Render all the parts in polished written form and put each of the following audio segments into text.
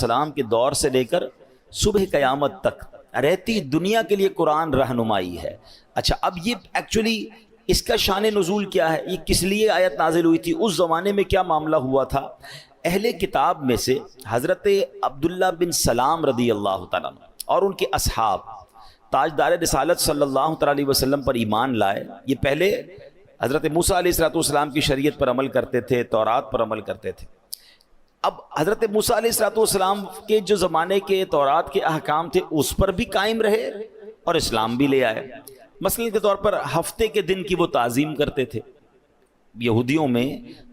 السلام کے دور سے لے کر صبح قیامت تک رہتی دنیا کے لیے قرآن رہنمائی ہے۔ اچھا، اب یہ ایکچولی اس کا شان نزول کیا ہے، یہ کس لیے آیت نازل ہوئی تھی، اس زمانے میں کیا معاملہ ہوا تھا؟ اہل کتاب میں سے حضرت عبداللہ بن سلام رضی اللہ تعالیٰ عنہ اور ان کے اصحاب تاجدار رسالت صلی اللہ تعالیٰ علیہ وسلم پر ایمان لائے۔ یہ پہلے حضرت موسیٰ علیہ السلام کی شریعت پر عمل کرتے تھے، تورات پر عمل کرتے تھے۔ اب حضرت موسیٰ علیہ السلام کے جو زمانے کے تورات کے احکام تھے اس پر بھی قائم رہے اور اسلام بھی لے آئے۔ مثلا کے طور پر ہفتے کے دن کی وہ تعظیم کرتے تھے۔ یہودیوں میں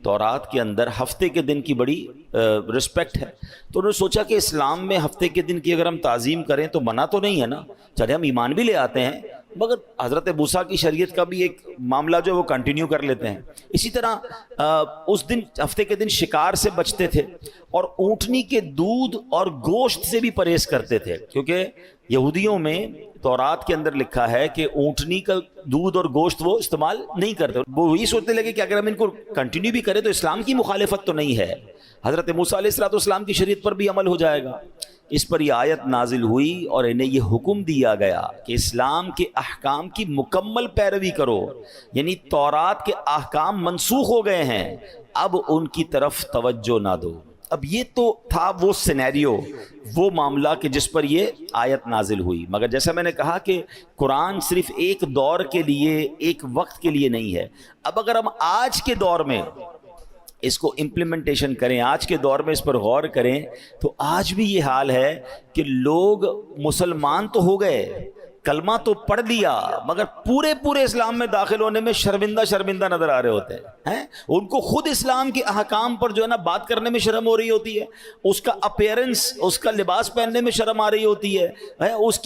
تورات کے اندر ہفتے کے دن کی بڑی رسپیکٹ ہے، تو انہوں نے سوچا کہ اسلام میں ہفتے کے دن کی اگر ہم تعظیم کریں تو منع تو نہیں ہے نا، چلے ہم ایمان بھی لے آتے ہیں مگر حضرت موسیٰ کی شریعت کا بھی ایک معاملہ جو ہے وہ کنٹینیو کر لیتے ہیں۔ اسی طرح اس دن ہفتے کے دن شکار سے بچتے تھے اور اونٹنی کے دودھ اور گوشت سے بھی پرہیز کرتے تھے، کیونکہ یہودیوں میں تورات کے اندر لکھا ہے کہ اونٹنی کا دودھ اور گوشت وہ استعمال نہیں کرتے۔ وہ وہی سوچنے لگے کہ اگر ہم ان کو کنٹینیو بھی کریں تو اسلام کی مخالفت تو نہیں ہے، حضرت موسیٰ علیہ السلام کی شریعت پر بھی عمل ہو جائے گا۔ اس پر یہ آیت نازل ہوئی اور انہیں یہ حکم دیا گیا کہ اسلام کے احکام کی مکمل پیروی کرو، یعنی تورات کے احکام منسوخ ہو گئے ہیں، اب ان کی طرف توجہ نہ دو۔ اب یہ تو تھا وہ سینیریو، وہ معاملہ کہ جس پر یہ آیت نازل ہوئی۔ مگر جیسا میں نے کہا کہ قرآن صرف ایک دور کے لیے، ایک وقت کے لیے نہیں ہے۔ اب اگر ہم آج کے دور میں اس کو امپلیمنٹیشن کریں، آج کے دور میں اس پر غور کریں، تو آج بھی یہ حال ہے کہ لوگ مسلمان تو ہو گئے، کلمہ تو پڑھ لیا، مگر پورے اسلام میں داخل ہونے میں شرمندہ نظر آ رہے ہوتے ہیں۔ ان کو خود اسلام کے احکام پر جو ہے نا بات کرنے میں شرم ہو رہی ہوتی ہے، اس کا اپیرنس، اس کا لباس پہننے میں شرم آ رہی ہوتی ہے، اس کی